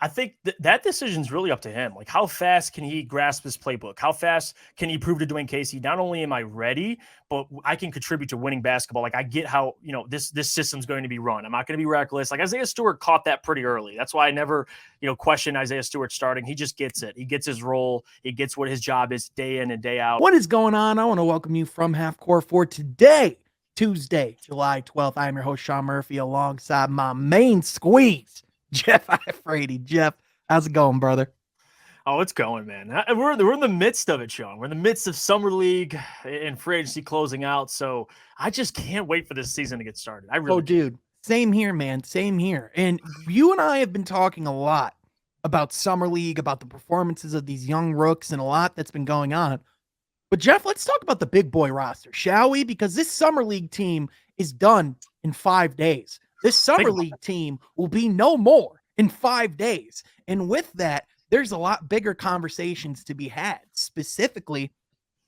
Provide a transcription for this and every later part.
I think that decision's really up to him. Like, how fast can he grasp this playbook? How fast can he prove to Dwayne Casey, not only am I ready, but I can contribute to winning basketball. Like, I get how, this system's going to be run. I'm not going to be reckless. Like, Isaiah Stewart caught that pretty early. That's why I never, question Isaiah Stewart starting. He just gets it. He gets his role. He gets what his job is day in and day out. What is going on? I want to welcome you from Half Court for today, Tuesday, July 12th. I'm your host, Sean Murphy, alongside my main squeeze, Jeff Iafrate. Jeff, how's it going, brother? Oh, it's going, man. We're in the midst of it, Sean. We're in the midst of summer league and free agency closing out. So I just can't wait for this season to get started. I really dude, same here, man. Same here. And you and I have been talking a lot about summer league, about the performances of these young rooks, and a lot that's been going on. But Jeff, let's talk about the big boy roster, shall we? Because this summer league team is done in 5 days. This summer league team will be no more in 5 days. And with that, there's a lot bigger conversations to be had. Specifically,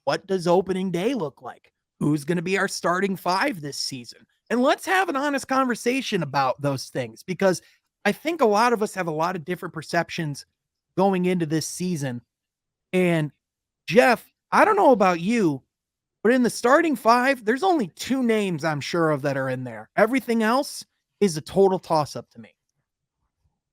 what does opening day look like? Who's going to be our starting five this season? And let's have an honest conversation about those things, because I think a lot of us have a lot of different perceptions going into this season. And Jeff, I don't know about you, but in the starting five, there's only two names I'm sure of that are in there. Everything else is a total toss-up to me.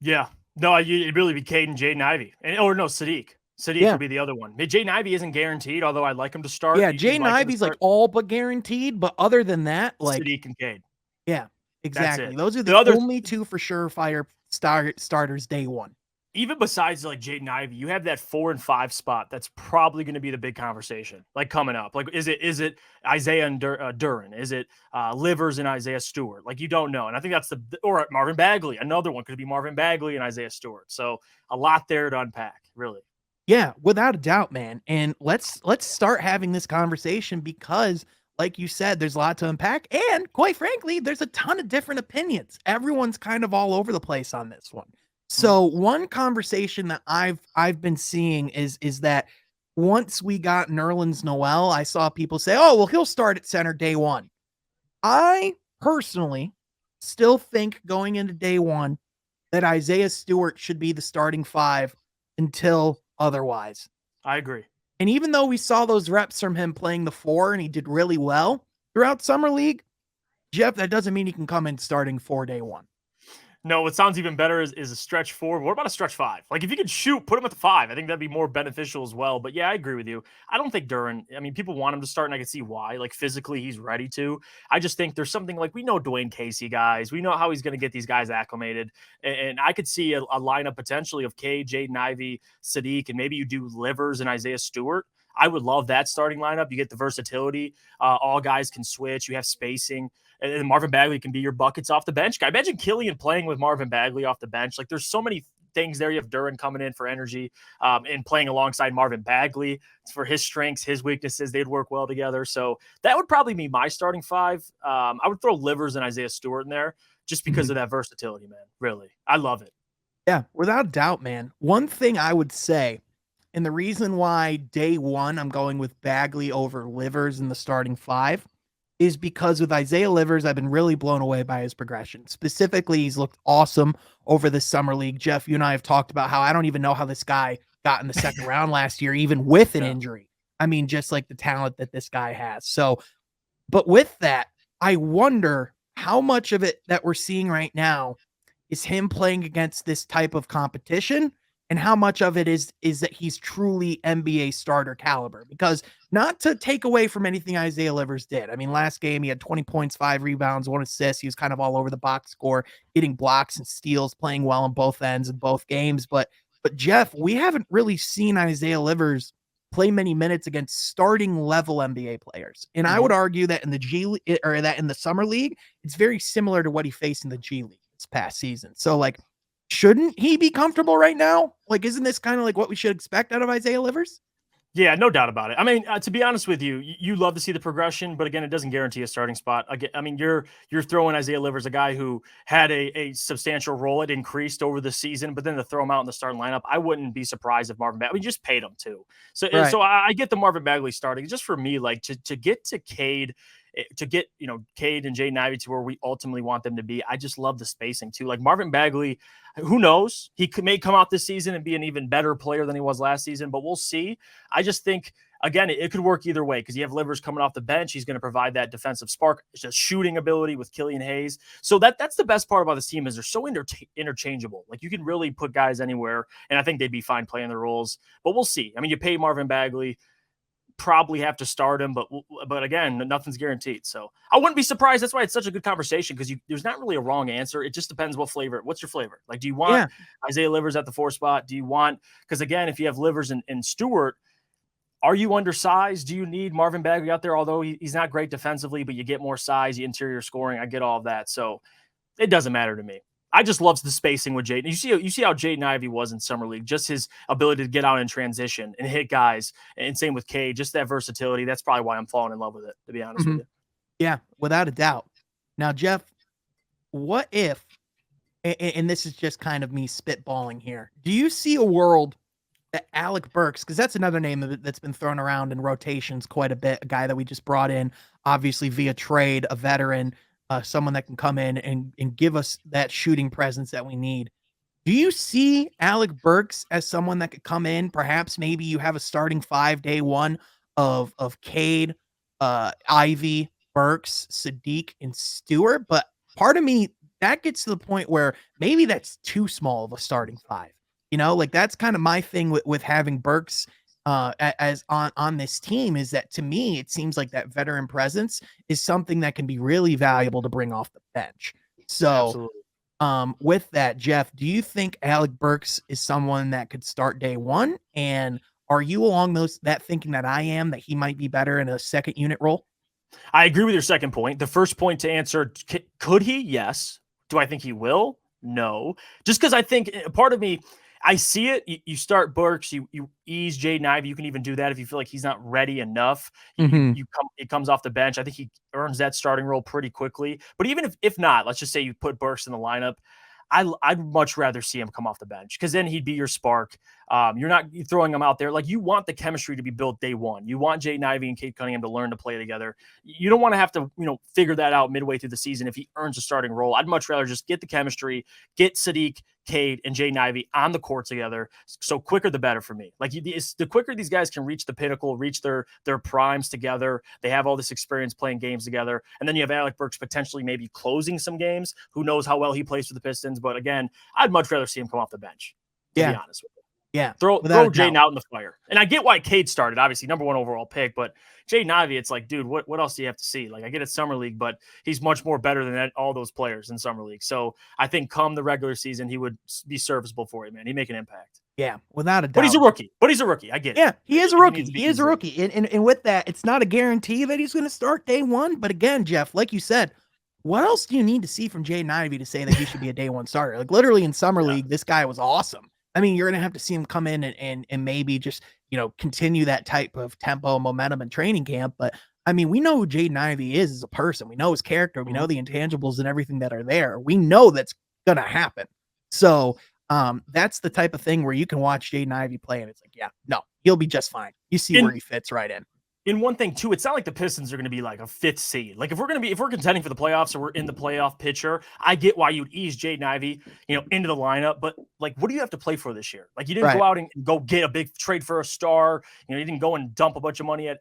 Yeah. No, it'd really be Jaden Ivey. Sadiq. Sadiq would be the other one. Jaden Ivey isn't guaranteed, although I'd like him to start. Yeah, Jaden Ivey's like all but guaranteed, but other than that, like Sadiq and Cade. Yeah, exactly. Those are the only two for sure fire starters day one. Even besides like Jaden Ivey, you have that 4 and 5 spot. That's probably going to be the big conversation, like coming up. Like, is it Isaiah and Duren? Is it Livers and Isaiah Stewart? Like, you don't know. And I think that's or Marvin Bagley. Another one could be Marvin Bagley and Isaiah Stewart. So a lot there to unpack, really. Yeah, without a doubt, man. And let's start having this conversation because, like you said, there's a lot to unpack. And quite frankly, there's a ton of different opinions. Everyone's kind of all over the place on this one. So one conversation that I've been seeing is that once we got Nerlens Noel, I saw people say, oh, well, he'll start at center day one. I personally still think going into day one that Isaiah Stewart should be the starting five until otherwise. I agree. And even though we saw those reps from him playing the 4 and he did really well throughout summer league, Jeff, that doesn't mean he can come in starting 4 day one. No, what sounds even better is a stretch 4. What about a stretch 5? Like, if you could shoot, put him at the 5. I think that'd be more beneficial as well. But yeah, I agree with you. I don't think Duren, people want him to start, and I can see why. Like, physically, he's ready to. I just think there's something like, we know Dwayne Casey guys. We know how he's going to get these guys acclimated. And I could see a lineup potentially of Cade, Jaden Ivey, Sadiq, and maybe you do Livers and Isaiah Stewart. I would love that starting lineup. You get the versatility. All guys can switch. You have spacing. And Marvin Bagley can be your buckets off the bench guy. Imagine Killian playing with Marvin Bagley off the bench. Like, there's so many things there. You have Duren coming in for energy and playing alongside Marvin Bagley for his strengths, his weaknesses. They'd work well together. So that would probably be my starting five. I would throw Livers and Isaiah Stewart in there just because of that versatility, man. Really. I love it. Yeah, without a doubt, man. One thing I would say, and the reason why day one I'm going with Bagley over Livers in the starting five, is because with Isaiah Livers, I've been really blown away by his progression. Specifically, he's looked awesome over the summer league. Jeff, you and I have talked about how I don't even know how this guy got in the second round last year, even with an injury. I mean, just like the talent that this guy has. So, but with that, I wonder how much of it that we're seeing right now is him playing against this type of competition, and how much of it is that he's truly NBA starter caliber. Because not to take away from anything Isaiah Livers did. I mean, last game he had 20 points, 5 rebounds, 1 assist. He was kind of all over the box score, getting blocks and steals, playing well on both ends in both games. But Jeff, we haven't really seen Isaiah Livers play many minutes against starting level NBA players. And I would argue that in the summer league, it's very similar to what he faced in the G League this past season. So like, shouldn't he be comfortable right now? Like, isn't this kind of like what we should expect out of Isaiah Livers? Yeah, no doubt about it. I mean, to be honest with you, you love to see the progression, but again, it doesn't guarantee a starting spot. Again, I mean, you're throwing Isaiah Livers, a guy who had a substantial role. It increased over the season, but then to throw him out in the starting lineup, I wouldn't be surprised if Marvin Bagley, just paid him too. So I get the Marvin Bagley starting. Just for me, like to get to Cade to get, Cade and Jaden Ivey to where we ultimately want them to be. I just love the spacing too. Like Marvin Bagley, who knows? He may come out this season and be an even better player than he was last season, but we'll see. I just think, again, it could work either way because you have Livers coming off the bench. He's going to provide that defensive spark, just shooting ability with Killian Hayes. So that's the best part about this team is they're so interchangeable. Like you can really put guys anywhere, and I think they'd be fine playing their roles. But we'll see. I mean, you pay Marvin Bagley, probably have to start him, but again, nothing's guaranteed. So I wouldn't be surprised. That's why it's such a good conversation because there's not really a wrong answer. It just depends what flavor. What's your flavor? Like, do you want Isaiah Livers at the 4 spot? Do you want because again, if you have Livers and Stewart, are you undersized? Do you need Marvin Bagley out there? Although he's not great defensively, but you get more size, you interior scoring. I get all of that. So it doesn't matter to me. I just love the spacing with Jaden. You see how Jaden Ivey was in summer league, just his ability to get out in transition and hit guys. And same with Cade, just that versatility. That's probably why I'm falling in love with it, to be honest with you. Yeah, without a doubt. Now, Jeff, what if, and this is just kind of me spitballing here, do you see a world that Alec Burks, because that's another name that's been thrown around in rotations quite a bit, a guy that we just brought in, obviously via trade, a veteran, someone that can come in and give us that shooting presence that we need. Do you see Alec Burks as someone that could come in? Perhaps maybe you have a starting 5 day one of Cade, Ivy, Burks, Sadiq, and Stewart. But part of me, that gets to the point where maybe that's too small of a starting 5. Like that's kind of my thing with having Burks as on this team is that to me, it seems like that veteran presence is something that can be really valuable to bring off the bench. So with that, Jeff, do you think Alec Burks is someone that could start day one? And are you along that thinking that I am, that he might be better in a second unit role? I agree with your second point. The first point to answer, could he? Yes. Do I think he will? No. Just because I think part of me, I see it. You start Burks, you ease Jaden Ivey. You can even do that if you feel like he's not ready enough. It comes off the bench. I think he earns that starting role pretty quickly. But even if not, let's just say you put Burks in the lineup. I'd much rather see him come off the bench because then he'd be your spark. You're not throwing him out there. Like you want the chemistry to be built day one. You want Jaden Ivey and Cade Cunningham to learn to play together. You don't want to have to, figure that out midway through the season if he earns a starting role. I'd much rather just get the chemistry, get Sadiq, Cade, and Jaden Ivey on the court together. So quicker the better for me. Like the quicker these guys can reach the pinnacle, reach their primes together. They have all this experience playing games together. And then you have Alec Burks potentially maybe closing some games. Who knows how well he plays for the Pistons. But again, I'd much rather see him come off the bench, to be honest with you. Yeah. Throw Jaden out in the fire. And I get why Cade started, obviously, number 1 overall pick. But Jaden Ivey, it's like, dude, what else do you have to see? Like, I get it Summer League, but he's much more better than all those players in Summer League. So I think come the regular season, he would be serviceable for you, man. He'd make an impact. Yeah, without a doubt. But he's a rookie. I get it. Yeah, he is a rookie. He is a rookie. And with that, it's not a guarantee that he's going to start day one. But again, Jeff, like you said, what else do you need to see from Jaden Ivey to say that he should be a day one starter? Like literally in Summer League, this guy was awesome. I mean, you're going to have to see him come in and maybe just, continue that type of tempo, momentum and training camp. But I mean, we know who Jaden Ivey is as a person. We know his character. We know the intangibles and everything that are there. We know that's going to happen. So that's the type of thing where you can watch Jaden Ivey play and it's like, yeah, no, he'll be just fine. You see where he fits right in. In one thing too, it's not like the Pistons are going to be like a 5th seed. Like if we're contending for the playoffs or we're in the playoff picture, I get why you'd ease Jaden Ivey, into the lineup. But like, what do you have to play for this year? Like you didn't go out and go get a big trade for a star. You didn't go and dump a bunch of money at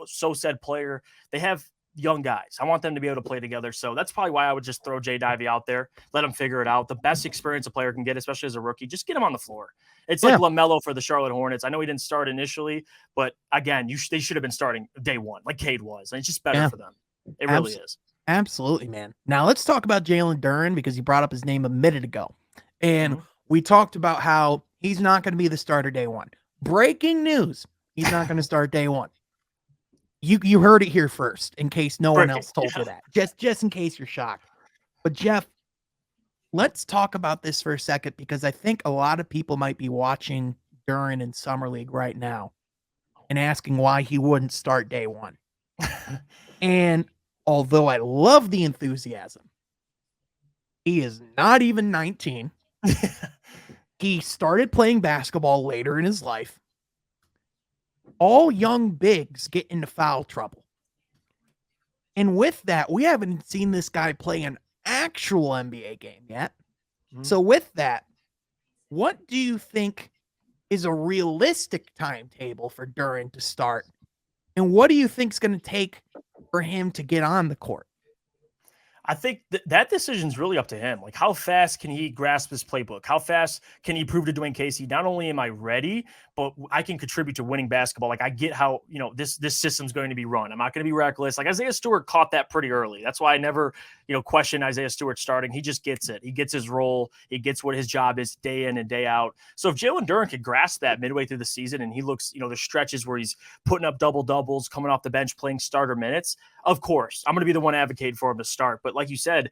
so said player. They have young guys. I want them to be able to play together. So that's probably why I would just throw Jaden Ivey out there, let him figure it out. The best experience a player can get, especially as a rookie, just get him on the floor. It's like LaMelo for the Charlotte Hornets. I know he didn't start initially, but again, they should have been starting day one, like Cade was. And it's just better for them. It really is. Absolutely, man. Now let's talk about Jalen Duren because you brought up his name a minute ago. And we talked about how he's not going to be the starter day one. Breaking news. He's not going to start day one. You heard it here first, in case no one else told you that. Just in case you're shocked. But Jeff, let's talk about this for a second because I think a lot of people might be watching Duren in Summer League right now and asking why he wouldn't start day one. And although I love the enthusiasm, he is not even 19. He started playing basketball later in his life. All young bigs get into foul trouble. And with that, we haven't seen this guy play an actual NBA game yet. Mhm. So with that, what do you think is a realistic timetable for Duren to start? And what do you think is going to take for him to get on the court? I think that decision's really up to him. Like, how fast can he grasp his playbook? How fast can he prove to Dwayne Casey, not only am I ready, but I can contribute to winning basketball. Like, I get how, this system's going to be run. I'm not going to be reckless. Like, Isaiah Stewart caught that pretty early. That's why I never, question Isaiah Stewart starting. He just gets it. He gets his role. He gets what his job is day in and day out. So if Jalen Duren could grasp that midway through the season and he looks, the stretches where he's putting up double doubles, coming off the bench, playing starter minutes, of course, I'm going to be the one advocating for him to start. But like you said,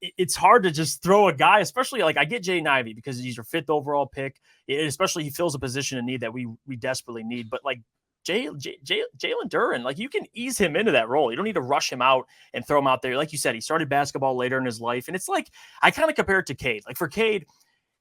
it's hard to just throw a guy, especially like I get Jaden Ivey because he's your 5th overall pick, especially he fills a position of need that we desperately need. But like Jalen Duren, like you can ease him into that role. You don't need to rush him out and throw him out there. Like you said, he started basketball later in his life. And it's like, I kind of compare it to Cade. Like for Cade,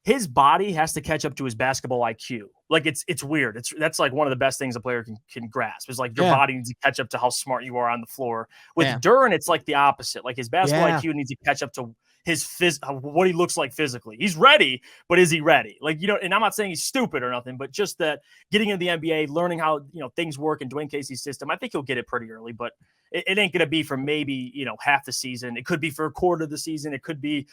his body has to catch up to his basketball IQ. Like it's weird. That's like one of the best things a player can grasp is like your body needs to catch up to how smart you are on the floor. With Duren, it's like the opposite. Like his basketball IQ needs to catch up to his what he looks like physically. He's ready, but is he ready? Like, and I'm not saying he's stupid or nothing, but just that getting into the NBA, learning how, things work in Dwayne Casey's system, I think he'll get it pretty early, but it ain't going to be for maybe, half the season. It could be for a quarter of the season. It could be,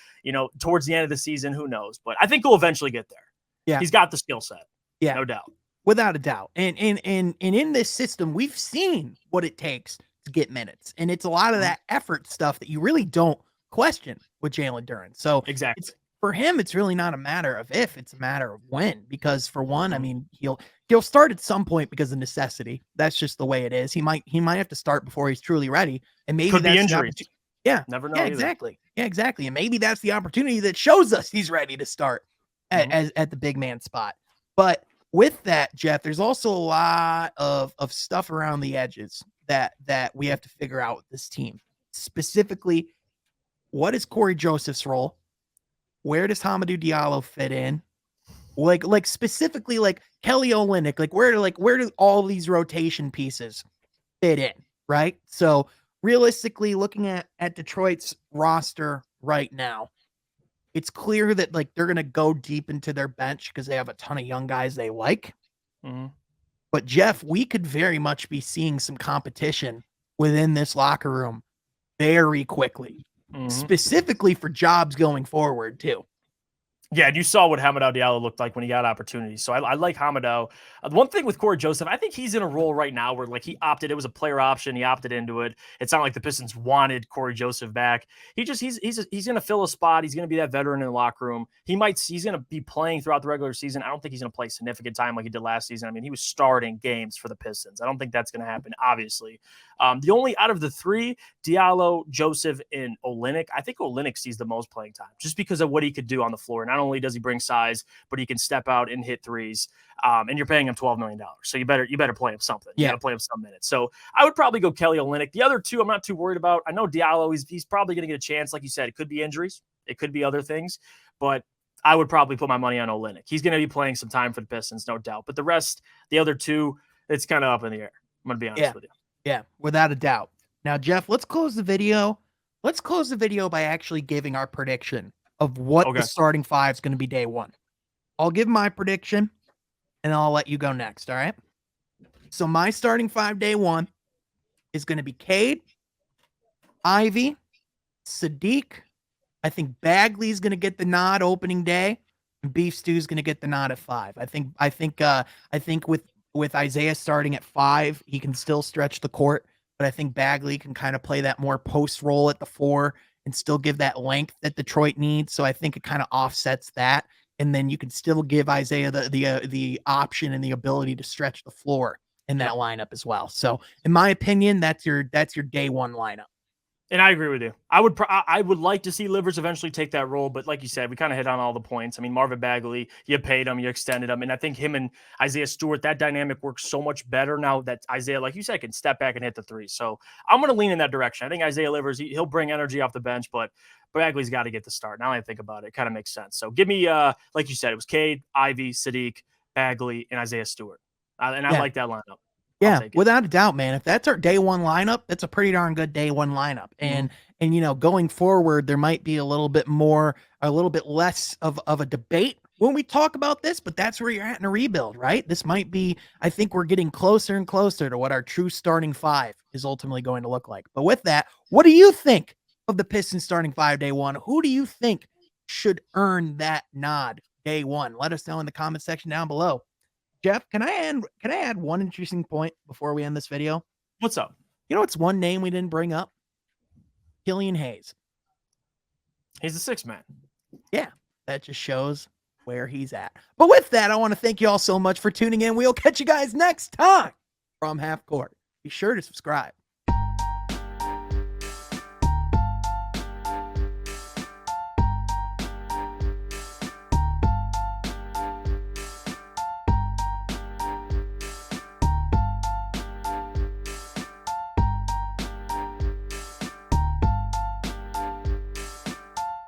towards the end of the season, who knows, but I think he'll eventually get there. Yeah. He's got the skill set. Yeah. No doubt. Without a doubt. And in this system, we've seen what it takes to get minutes. And it's a lot of that effort stuff that you really don't question with Jalen Duren. So exactly, for him, it's really not a matter of if, it's a matter of when. Because for one, I mean, he'll start at some point because of necessity. That's just the way it is. He might have to start before he's truly ready. And maybe could that's be injuries. Never know. Yeah, exactly. Yeah, exactly. And maybe that's the opportunity that shows us he's ready to start at the big man spot. But with that, Jeff, there's also a lot of stuff around the edges that we have to figure out with this team. Specifically, what is Corey Joseph's role? Where does Hamidou Diallo fit in? Like specifically, like Kelly Olynyk, where do all these rotation pieces fit in? Right. So realistically, looking at Detroit's roster right now, it's clear that like they're gonna go deep into their bench because they have a ton of young guys they like. But Jeff, we could very much be seeing some competition within this locker room very quickly. Specifically for jobs going forward too. Yeah, and you saw what Hamidou Diallo looked like when he got opportunities. So I like Hamidou. The one thing with Corey Joseph, I think he's in a role right now where like he opted. It was a player option. He opted into it. It's not like the Pistons wanted Corey Joseph back. He's going to fill a spot. He's going to be that veteran in the locker room. He's going to be playing throughout the regular season. I don't think he's going to play significant time like he did last season. I mean, he was starting games for the Pistons. I don't think that's going to happen, obviously. The only out of the three, Diallo, Joseph, and Olynyk, I think Olynyk sees the most playing time just because of what he could do on the floor. Not only does he bring size, but he can step out and hit threes. And you're paying him $12 million. So you better play him something. You got to play him some minutes. So I would probably go Kelly Olynyk. The other two, I'm not too worried about. I know Diallo, he's probably going to get a chance. Like you said, it could be injuries. It could be other things. But I would probably put my money on Olynyk. He's going to be playing some time for the Pistons, no doubt. But the rest, the other two, it's kind of up in the air. I'm going to be honest with you. Yeah, without a doubt. Now, Jeff, let's close the video. Let's close the video by actually giving our prediction of what the starting five is going to be day one. I'll give my prediction, and I'll let you go next, all right? So my starting five day one is going to be Cade, Ivy, Sadiq. I think Bagley's going to get the nod opening day, and Beef Stew's going to get the nod at 5. I think with Isaiah starting at 5, he can still stretch the court, but I think Bagley can kind of play that more post role at the 4 and still give that length that Detroit needs. So I think it kind of offsets that. And then you can still give Isaiah the option and the ability to stretch the floor in that lineup as well. So in my opinion, that's your day one lineup. And I agree with you. I would like to see Livers eventually take that role, but like you said, we kind of hit on all the points. I mean, Marvin Bagley, you paid him, you extended him, and I think him and Isaiah Stewart, that dynamic works so much better now that Isaiah, like you said, can step back and hit the 3. So I'm going to lean in that direction. I think Isaiah Livers, he'll bring energy off the bench, but Bagley's got to get the start. Now that I think about it, it kind of makes sense. So give me, like you said, it was Cade, Ivy, Sadiq, Bagley, and Isaiah Stewart, and I like that lineup. Yeah, take it. without a doubt, man. If that's our day one lineup, that's a pretty darn good day one lineup. And you know, going forward, there might be a little bit less of a debate when we talk about this, but that's where you're at in a rebuild, right? This might be, I think we're getting closer and closer to what our true starting five is ultimately going to look like. But with that, what do you think of the Pistons starting five day one? Who do you think should earn that nod day one? Let us know in the comment section down below. Jeff, can I add one interesting point before we end this video? What's up? You know, it's one name we didn't bring up. Killian Hayes. He's the sixth man. Yeah, that just shows where he's at. But with that, I want to thank you all so much for tuning in. We'll catch you guys next time from Half Court. Be sure to subscribe.